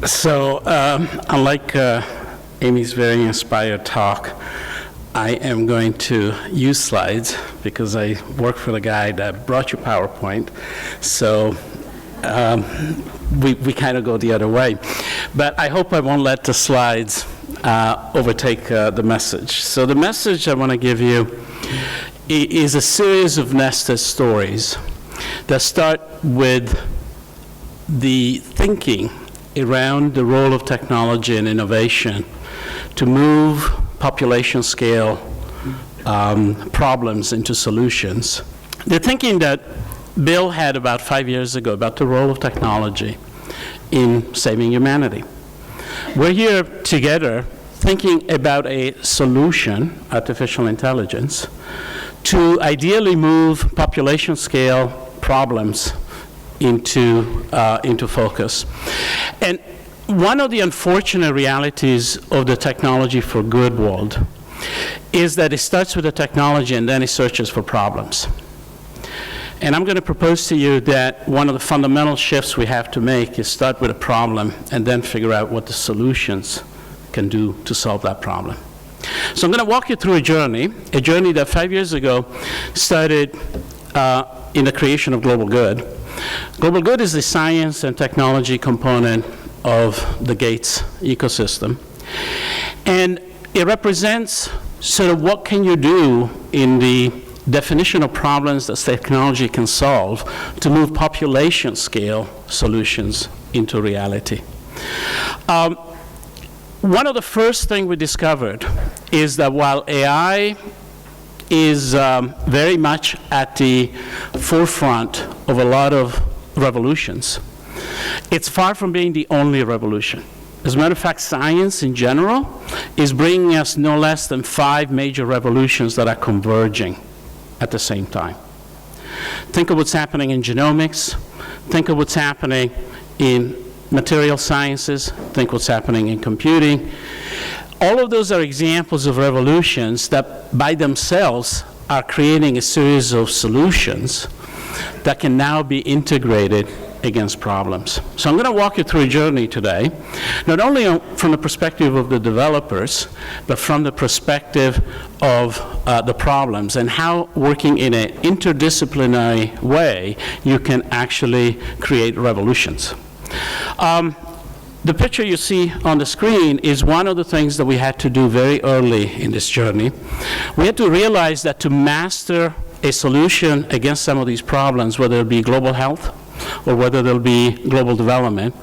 So, unlike Amy's very inspired talk, I am going to use slides because I work for the guy that brought you PowerPoint. So we kind of go the other way. But I hope I won't let the slides overtake the message. So the message I want to give you is a series of nested stories that start with the thinking around the role of technology and innovation to move population scale problems into solutions. The thinking that Bill had about 5 years ago about the role of technology in saving humanity. We're here together thinking about a solution, artificial intelligence, to ideally move population scale problems into focus. And one of the unfortunate realities of the technology for good world is that it starts with the technology and then it searches for problems. And I'm going to propose to you that one of the fundamental shifts we have to make is start with a problem and then figure out what the solutions can do to solve that problem. So I'm going to walk you through a journey that 5 years ago started in the creation of Global Good. Global Good is the science and technology component of the Gates ecosystem. And it represents sort of what can you do in the definition of problems that technology can solve to move population scale solutions into reality. One of the first things we discovered is that while AI is very much at the forefront of a lot of revolutions, it's far from being the only revolution. As a matter of fact, science in general is bringing us no less than 5 major revolutions that are converging at the same time. Think of what's happening in genomics. Think of what's happening in material sciences. Think what's happening in computing. All of those are examples of revolutions that by themselves are creating a series of solutions that can now be integrated against problems. So I'm going to walk you through a journey today, not only from the perspective of the developers, but from the perspective of the problems and how working in an interdisciplinary way you can actually create revolutions. The picture you see on the screen is one of the things that we had to do very early in this journey. We had to realize that to master a solution against some of these problems, whether it be global health or whether there'll be global development,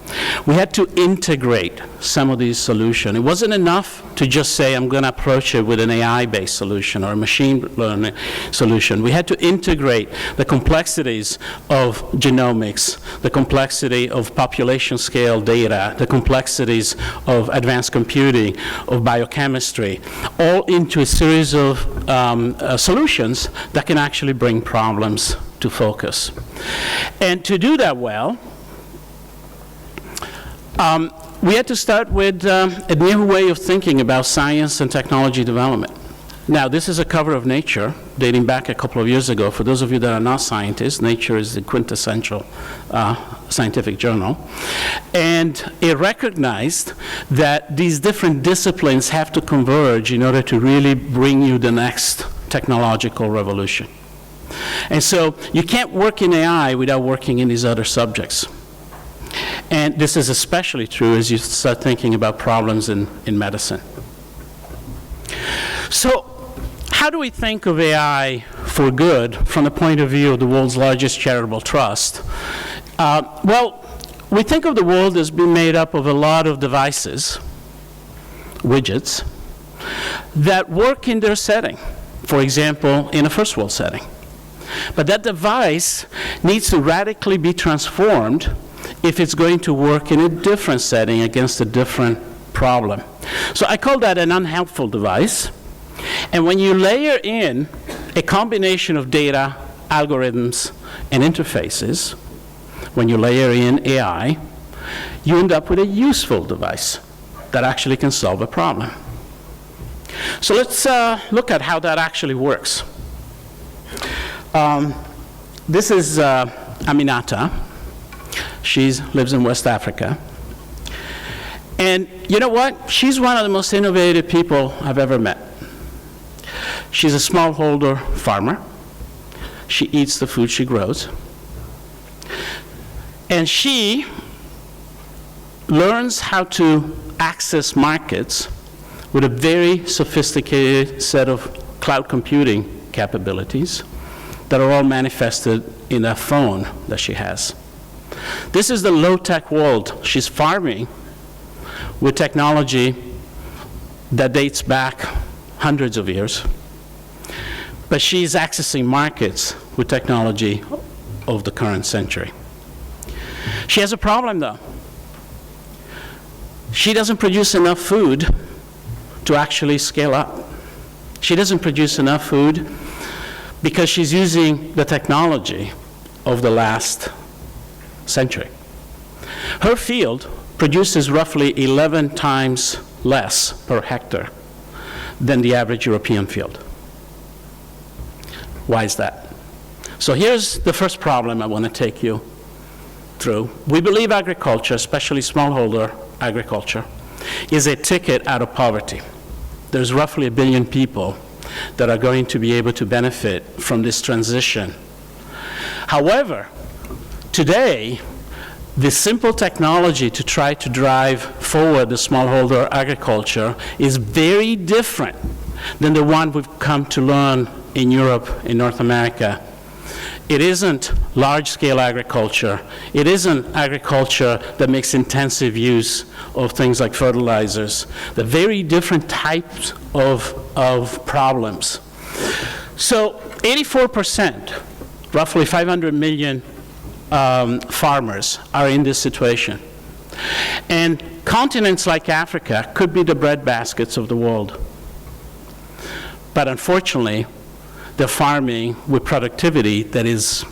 we had to integrate some of these solutions. It wasn't enough to just say, I'm going to approach it with an AI-based solution or a machine learning solution. We had to integrate the complexities of genomics, the complexity of population scale data, the complexities of advanced computing, of biochemistry, all into a series of solutions that can actually bring problems to focus. And to do that well, we had to start with a new way of thinking about science and technology development. Now, this is a cover of Nature dating back a couple of years ago. For those of you that are not scientists, Nature is the quintessential scientific journal. And it recognized that these different disciplines have to converge in order to really bring you the next technological revolution. And so you can't work in AI without working in these other subjects. And this is especially true as you start thinking about problems in medicine. So how do we think of AI for good from the point of view of the world's largest charitable trust? Well, we think of the world as being made up of a lot of devices, widgets, that work in their setting. For example, in a first world setting. But that device needs to radically be transformed if it's going to work in a different setting against a different problem. So I call that an unhelpful device. And when you layer in a combination of data, algorithms, and interfaces, when you layer in AI, you end up with a useful device that actually can solve a problem. So let's look at how that actually works. This is Aminata. She lives in West Africa. And you know what? She's one of the most innovative people I've ever met. She's a smallholder farmer. She eats the food she grows. And she learns how to access markets with a very sophisticated set of cloud computing capabilities that are all manifested in that phone that she has. This is the low-tech world. She's farming with technology that dates back hundreds of years, but she's accessing markets with technology of the current century. She has a problem, though. She doesn't produce enough food to actually scale up. She doesn't produce enough food because she's using the technology of the last century. Her field produces roughly 11 times less per hectare than the average European field. Why is that? So here's the first problem I want to take you through. We believe agriculture, especially smallholder agriculture, is a ticket out of poverty. There's roughly 1 billion people that are going to be able to benefit from this transition. However, today, the simple technology to try to drive forward the smallholder agriculture is very different than the one we've come to learn in Europe, in North America. It isn't large-scale agriculture. It isn't agriculture that makes intensive use of things like fertilizers. They're very different types of problems. So 84%, roughly 500 million farmers are in this situation. And continents like Africa could be the breadbaskets of the world. But unfortunately, they're farming with productivity that is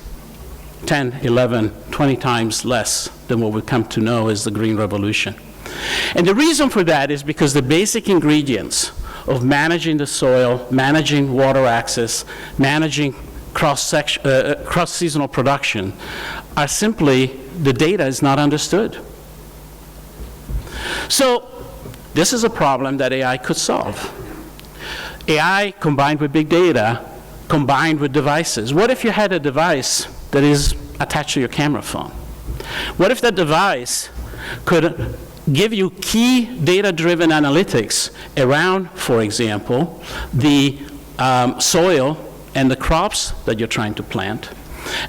10, 11, 20 times less than what we come to know as the Green Revolution. And the reason for that is because the basic ingredients of managing the soil, managing water access, managing cross-seasonal production are simply, the data is not understood. So this is a problem that AI could solve. AI combined with big data, combined with devices. What if you had a device that is attached to your camera phone? What if that device could give you key data-driven analytics around, for example, the soil and the crops that you're trying to plant?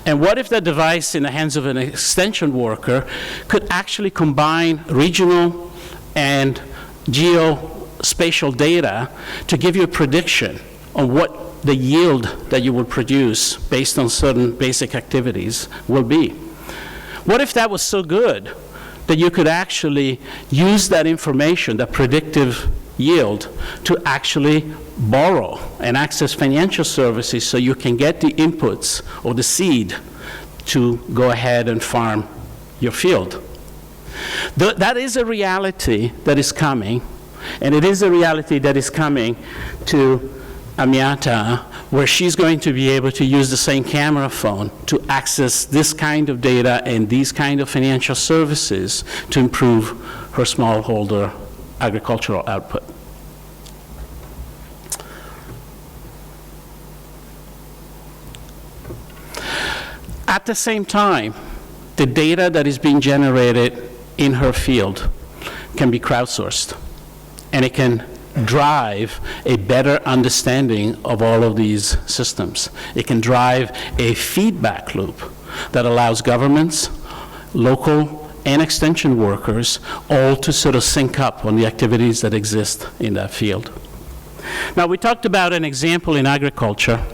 And what if that device in the hands of an extension worker could actually combine regional and geospatial data to give you a prediction on what the yield that you will produce based on certain basic activities will be? What if that was so good that you could actually use that information, that predictive yield, to actually borrow and access financial services so you can get the inputs or the seed to go ahead and farm your field? That is a reality that is coming, and it is a reality that is coming to Amiata, where she's going to be able to use the same camera phone to access this kind of data and these kind of financial services to improve her smallholder agricultural output. At the same time, the data that is being generated in her field can be crowdsourced, and it can drive a better understanding of all of these systems. It can drive a feedback loop that allows governments, local, and extension workers all to sort of sync up on the activities that exist in that field. Now, we talked about an example in agriculture,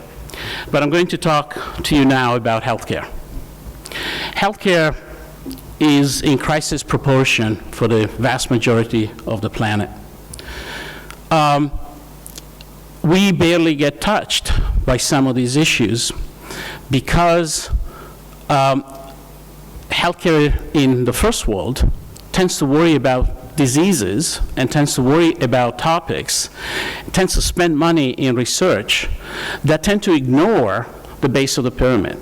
but I'm going to talk to you now about healthcare. Healthcare is in crisis proportion for the vast majority of the planet. We barely get touched by some of these issues because healthcare in the first world tends to worry about diseases and tends to worry about topics, tends to spend money in research that tend to ignore the base of the pyramid.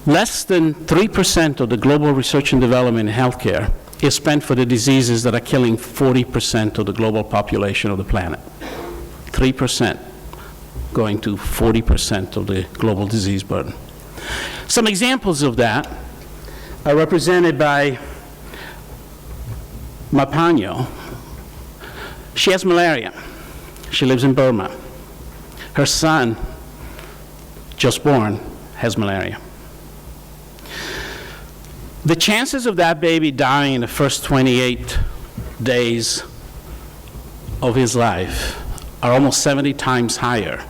Less than 3% of the global research and development in healthcare is spent for the diseases that are killing 40% of the global population of the planet. 3% going to 40% of the global disease burden. Some examples of that are represented by Mapanyo. She has malaria. She lives in Burma. Her son, just born, has malaria. The chances of that baby dying in the first 28 days of his life are almost 70 times higher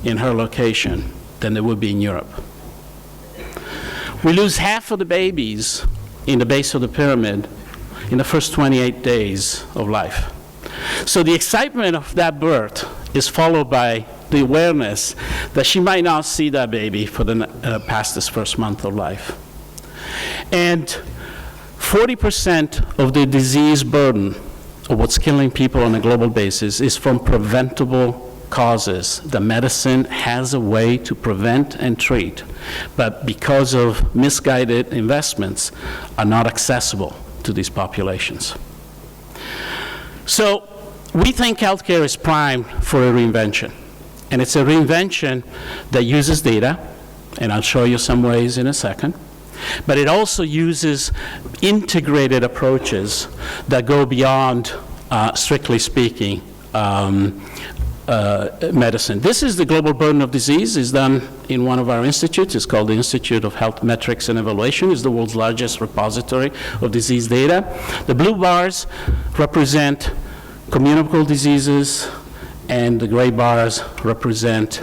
in her location than they would be in Europe. We lose half of the babies in the base of the pyramid in the first 28 days of life. So the excitement of that birth is followed by the awareness that she might not see that baby for past this first month of life. And 40% of the disease burden of what's killing people on a global basis is from preventable causes. The medicine has a way to prevent and treat, but because of misguided investments, are not accessible to these populations. So we think healthcare is primed for a reinvention. And it's a reinvention that uses data, and I'll show you some ways in a second. But it also uses integrated approaches that go beyond, strictly speaking, medicine. This is the global burden of disease. It's done in one of our institutes. It's called the Institute of Health Metrics and Evaluation. It's the world's largest repository of disease data. The blue bars represent communicable diseases, and the gray bars represent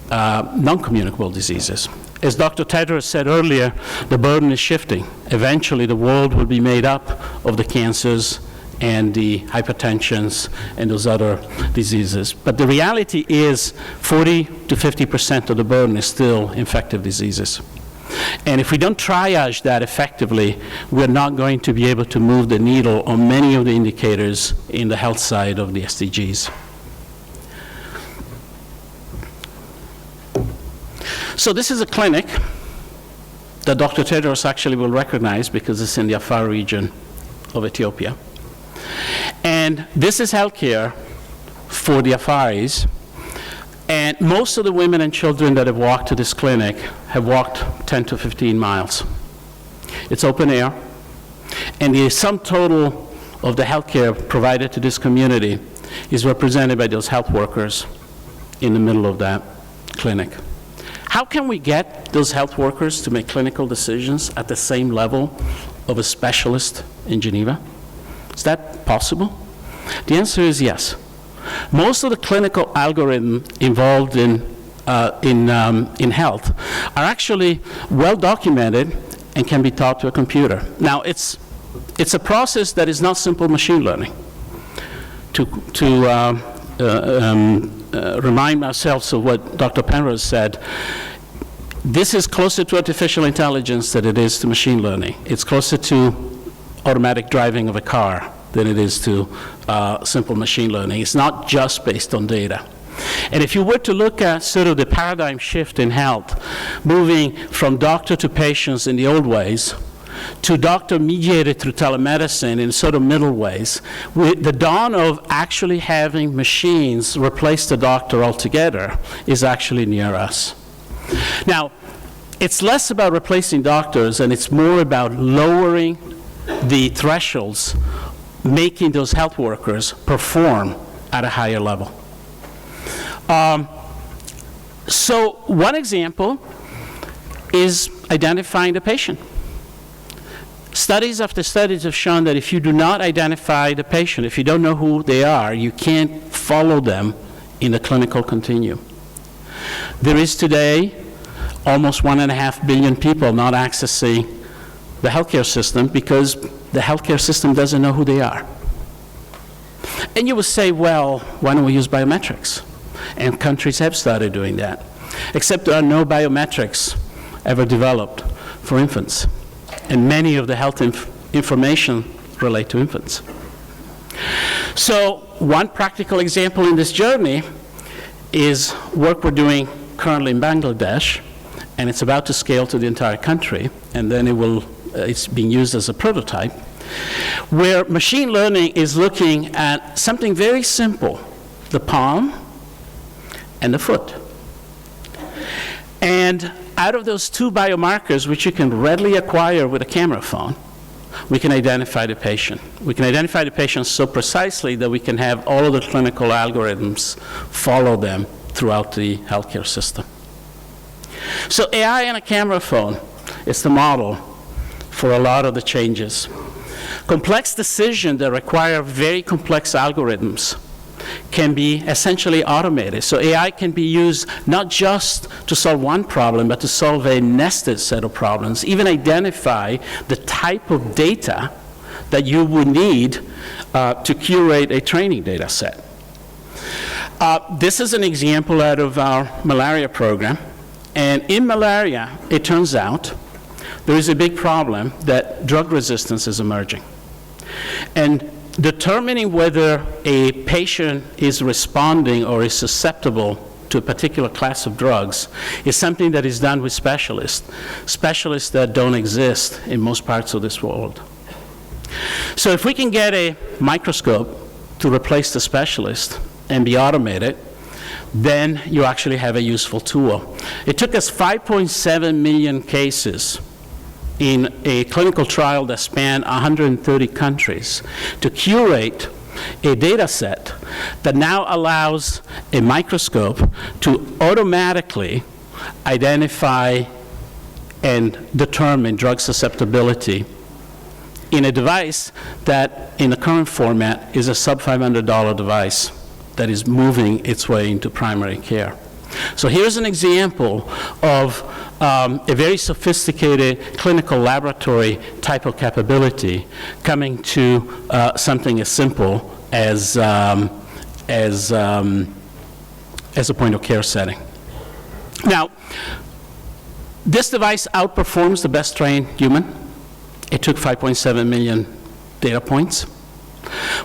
non-communicable diseases. As Dr. Tedros said earlier, the burden is shifting. Eventually, the world will be made up of the cancers and the hypertensions and those other diseases. But the reality is 40 to 50% of the burden is still infective diseases. And if we don't triage that effectively, we're not going to be able to move the needle on many of the indicators in the health side of the SDGs. So this is a clinic that Dr. Tedros actually will recognize because it's in the Afar region of Ethiopia. And this is healthcare for the Afaris. And most of the women and children that have walked to this clinic have walked 10 to 15 miles. It's open air. And the sum total of the healthcare provided to this community is represented by those health workers in the middle of that clinic. How can we get those health workers to make clinical decisions at the same level of a specialist in Geneva? Is that possible? The answer is yes. Most of the clinical algorithms involved in health are actually well documented and can be taught to a computer. Now, it's a process that is not simple machine learning. To remind ourselves of what Dr. Penrose said, this is closer to artificial intelligence than it is to machine learning. It's closer to automatic driving of a car than it is to simple machine learning. It's not just based on data. And if you were to look at sort of the paradigm shift in health, moving from doctor to patients in the old ways, to doctor mediated through telemedicine in sort of middle ways, with the dawn of actually having machines replace the doctor altogether is actually near us. Now, it's less about replacing doctors and it's more about lowering the thresholds, making those health workers perform at a higher level. So one example is identifying the patient. Studies after studies have shown that if you do not identify the patient, if you don't know who they are, you can't follow them in the clinical continuum. There is today almost 1.5 billion people not accessing the healthcare system because the healthcare system doesn't know who they are. And you will say, well, why don't we use biometrics? And countries have started doing that, except there are no biometrics ever developed for infants. And many of the health information relate to infants. So one practical example in this journey is work we're doing currently in Bangladesh, and it's about to scale to the entire country, and then it's being used as a prototype. where machine learning is looking at something very simple, the palm and the foot. And out of those two biomarkers, which you can readily acquire with a camera phone, we can identify the patient. We can identify the patient so precisely that we can have all of the clinical algorithms follow them throughout the healthcare system. So AI and a camera phone is the model for a lot of the changes. Complex decisions that require very complex algorithms can be essentially automated. So AI can be used not just to solve one problem, but to solve a nested set of problems, even identify the type of data that you would need to curate a training data set. This is an example out of our malaria program. And in malaria, it turns out there is a big problem that drug resistance is emerging. And determining whether a patient is responding or is susceptible to a particular class of drugs is something that is done with specialists that don't exist in most parts of this world. So if we can get a microscope to replace the specialist and be automated, then you actually have a useful tool. It took us 5.7 million cases in a clinical trial that spanned 130 countries to curate a data set that now allows a microscope to automatically identify and determine drug susceptibility in a device that in the current format is a sub-$500 device that is moving its way into primary care. So here's an example of a very sophisticated clinical laboratory type of capability coming to something as simple as a point of care setting. Now, this device outperforms the best trained human. It took 5.7 million data points,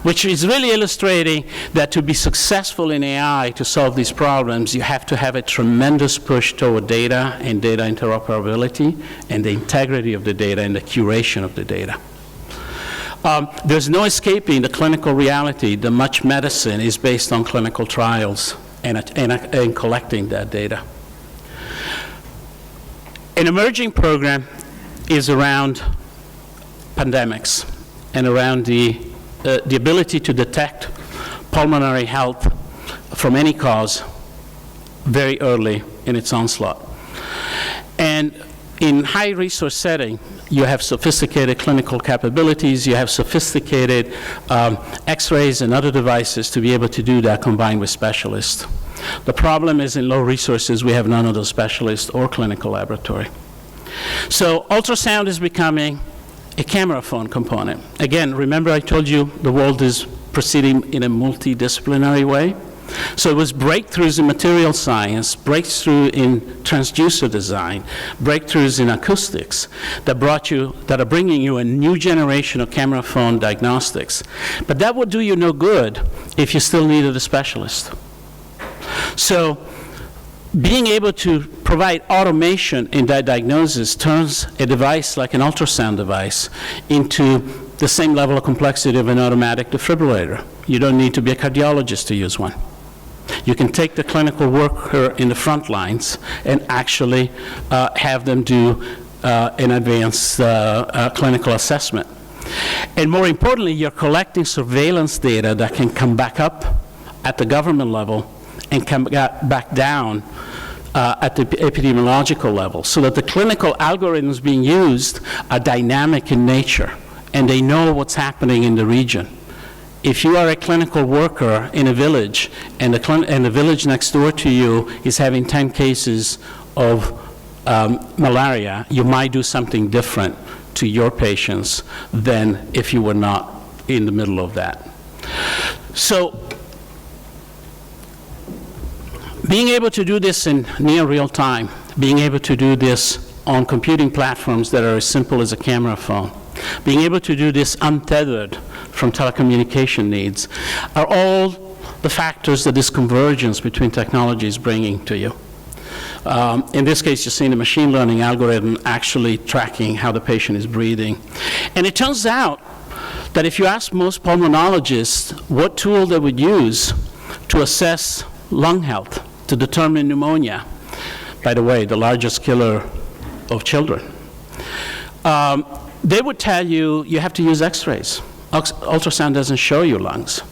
which is really illustrating that to be successful in AI to solve these problems, you have to have a tremendous push toward data and data interoperability and the integrity of the data and the curation of the data. There's no escaping the clinical reality that much medicine is based on clinical trials and collecting that data. An emerging program is around pandemics and around the ability to detect pulmonary health from any cause very early in its onslaught. And in high resource setting, you have sophisticated clinical capabilities, you have sophisticated x-rays and other devices to be able to do that combined with specialists. The problem is in low resources, we have none of those specialists or clinical laboratory. So ultrasound is becoming a camera phone component. Again, remember I told you the world is proceeding in a multidisciplinary way? So it was breakthroughs in material science, breakthroughs in transducer design, breakthroughs in acoustics that are bringing you a new generation of camera phone diagnostics. But that would do you no good if you still needed a specialist. So being able to provide automation in that diagnosis turns a device like an ultrasound device into the same level of complexity of an automatic defibrillator. You don't need to be a cardiologist to use one. You can take the clinical worker in the front lines and actually have them do an advanced clinical assessment. And more importantly, you're collecting surveillance data that can come back up at the government level and come back down at the epidemiological level, so that the clinical algorithms being used are dynamic in nature, and they know what's happening in the region. If you are a clinical worker in a village, and the village next door to you is having 10 cases of malaria, you might do something different to your patients than if you were not in the middle of that. So being able to do this in near real time, being able to do this on computing platforms that are as simple as a camera phone, being able to do this untethered from telecommunication needs are all the factors that this convergence between technology is bringing to you. In this case, you're seeing a machine learning algorithm actually tracking how the patient is breathing. And it turns out that if you ask most pulmonologists what tool they would use to assess lung health, to determine pneumonia, by the way, the largest killer of children, they would tell you you have to use x-rays. Ultrasound doesn't show you lungs.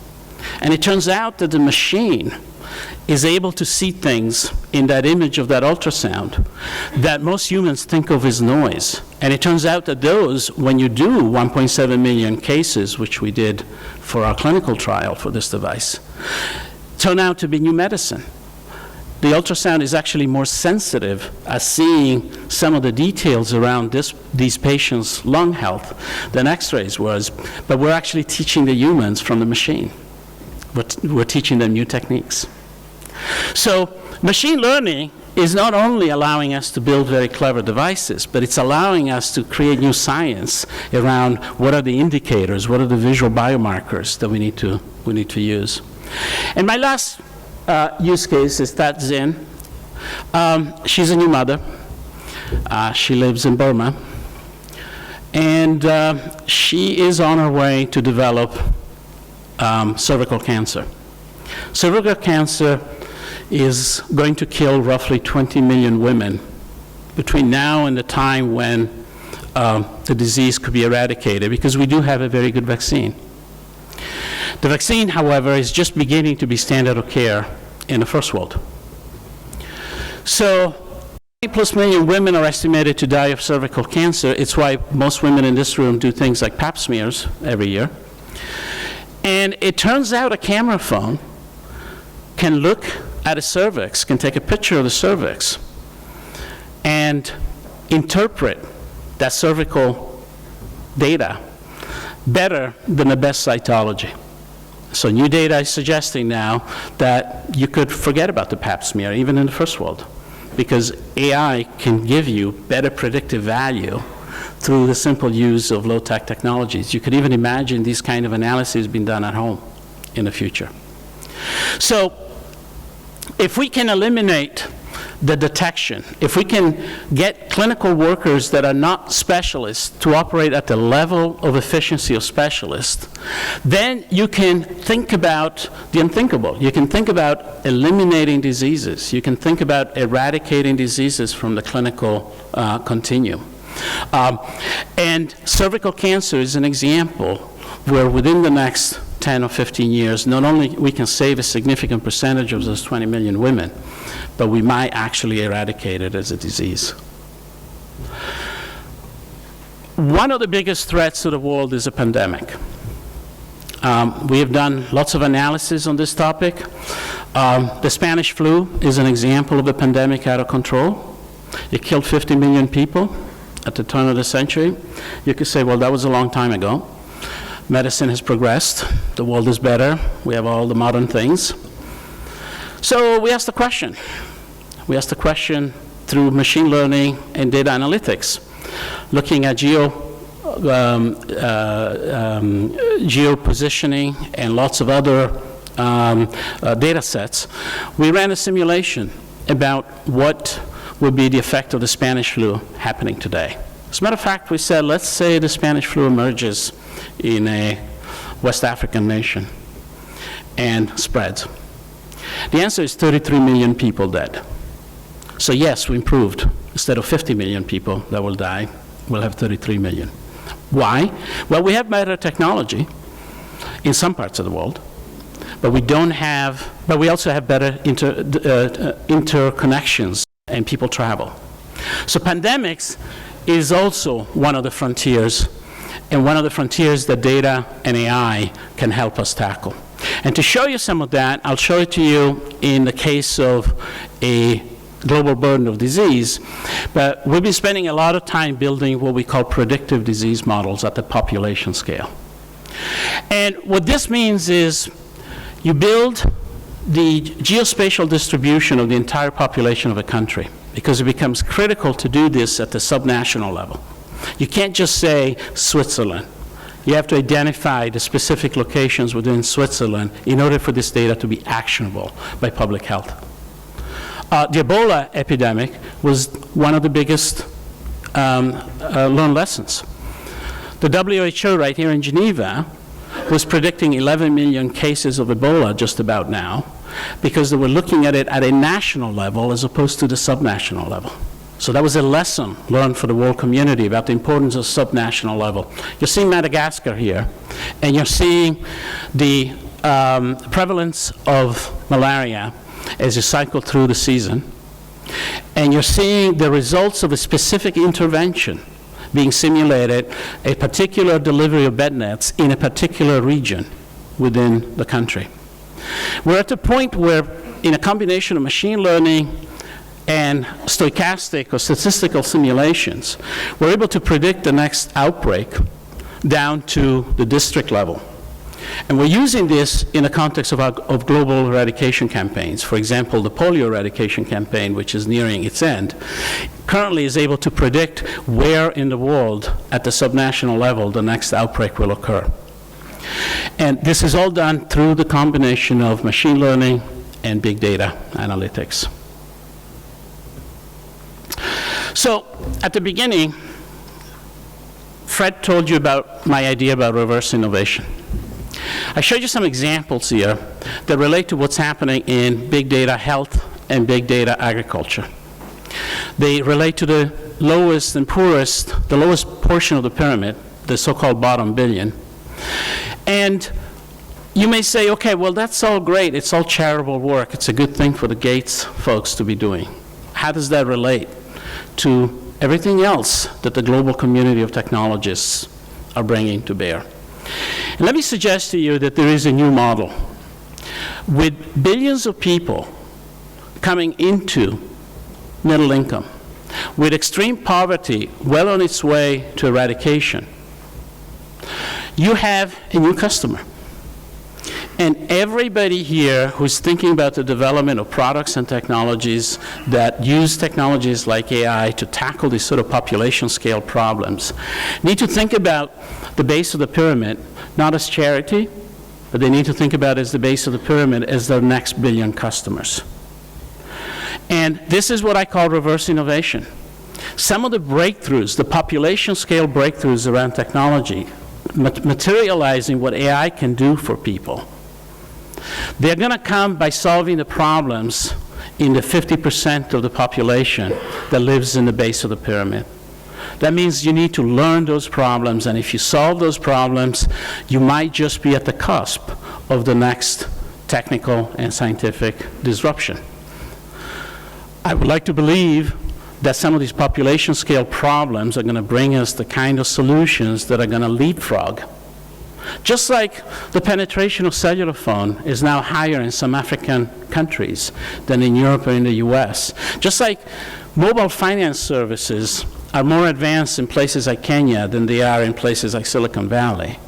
And it turns out that the machine is able to see things in that image of that ultrasound that most humans think of as noise. And it turns out that those, when you do 1.7 million cases, which we did for our clinical trial for this device, turn out to be new medicine. The ultrasound is actually more sensitive at seeing some of the details around these patients' lung health than x-rays was, but we're actually teaching the humans from the machine. We're teaching them new techniques. So machine learning is not only allowing us to build very clever devices, but it's allowing us to create new science around what are the indicators, what are the visual biomarkers that we need to use. And my last use case is that Zin. She's a new mother. She lives in Burma. And she is on her way to develop cervical cancer. Cervical cancer is going to kill roughly 20 million women between now and the time when the disease could be eradicated, because we do have a very good vaccine. The vaccine, however, is just beginning to be standard of care in the first world. So 20+ million women are estimated to die of cervical cancer. It's why most women in this room do things like pap smears every year. And it turns out a camera phone can look at a cervix, can take a picture of the cervix, and interpret that cervical data better than the best cytology. So new data is suggesting now that you could forget about the pap smear, even in the first world, because AI can give you better predictive value through the simple use of low-tech technologies. You could even imagine these kind of analyses being done at home in the future. So if we can eliminate the detection, if we can get clinical workers that are not specialists to operate at the level of efficiency of specialists, then you can think about the unthinkable. You can think about eliminating diseases. You can think about eradicating diseases from the clinical continuum. And cervical cancer is an example where within the next 10 or 15 years, not only we can save a significant percentage of those 20 million women, but we might actually eradicate it as a disease. One of the biggest threats to the world is a pandemic. We have done lots of analysis on this topic. The Spanish flu is an example of a pandemic out of control. It killed 50 million people at the turn of the century. You could say, well, that was a long time ago. Medicine has progressed. The world is better. We have all the modern things. So we asked the question. We asked the question through machine learning and data analytics, looking at geo-positioning and lots of other data sets. We ran a simulation about what would be the effect of the Spanish flu happening today. As a matter of fact, we said, let's say the Spanish flu emerges in a West African nation and spreads. The answer is 33 million people dead. So yes, we improved. Instead of 50 million people that will die, we'll have 33 million. Why? Well, we have better technology in some parts of the world, but we also have better interconnections and people travel. So pandemics is also one of the frontiers, and one of the frontiers that data and AI can help us tackle. And to show you some of that, I'll show it to you in the case of a global burden of disease, but we've been spending a lot of time building what we call predictive disease models at the population scale. And what this means is you build the geospatial distribution of the entire population of a country, because it becomes critical to do this at the subnational level. You can't just say Switzerland. You have to identify the specific locations within Switzerland in order for this data to be actionable by public health. The Ebola epidemic was one of the biggest learned lessons. The WHO right here in Geneva was predicting 11 million cases of Ebola just about now, because they were looking at it at a national level as opposed to the subnational level. So that was a lesson learned for the world community about the importance of subnational level. You're seeing Madagascar here, and you're seeing the prevalence of malaria as you cycle through the season, and you're seeing the results of a specific intervention being simulated, a particular delivery of bed nets in a particular region within the country. We're at the point where, in a combination of machine learning and stochastic or statistical simulations, we're able to predict the next outbreak down to the district level. And we're using this in the context of global eradication campaigns. For example, the polio eradication campaign, which is nearing its end, currently is able to predict where in the world at the subnational level the next outbreak will occur. And this is all done through the combination of machine learning and big data analytics. So at the beginning, Fred told you about my idea about reverse innovation. I showed you some examples here that relate to what's happening in big data health and big data agriculture. They relate to the lowest and poorest, the lowest portion of the pyramid, the so-called bottom billion. And you may say, okay, well, that's all great. It's all charitable work. It's a good thing for the Gates folks to be doing. How does that relate to everything else that the global community of technologists are bringing to bear? And let me suggest to you that there is a new model. With billions of people coming into middle income, with extreme poverty well on its way to eradication, you have a new customer. And everybody here who's thinking about the development of products and technologies that use technologies like AI to tackle these sort of population scale problems need to think about the base of the pyramid not as charity, but they need to think about it as the base of the pyramid as their next billion customers. And this is what I call reverse innovation. Some of the breakthroughs, the population scale breakthroughs around technology, materializing what AI can do for people, they're going to come by solving the problems in the 50% of the population that lives in the base of the pyramid. That means you need to learn those problems, and if you solve those problems, you might just be at the cusp of the next technical and scientific disruption. I would like to believe that some of these population scale problems are going to bring us the kind of solutions that are going to leapfrog. Just like the penetration of cellular phone is now higher in some African countries than in Europe or in the US. Just like mobile finance services are more advanced in places like Kenya than they are in places like Silicon Valley.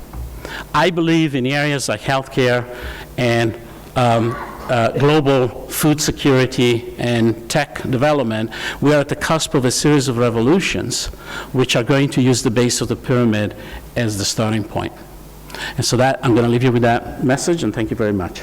I believe in areas like healthcare and global food security and tech development, we are at the cusp of a series of revolutions which are going to use the base of the pyramid as the starting point. And so that, I'm going to leave you with that message, and thank you very much.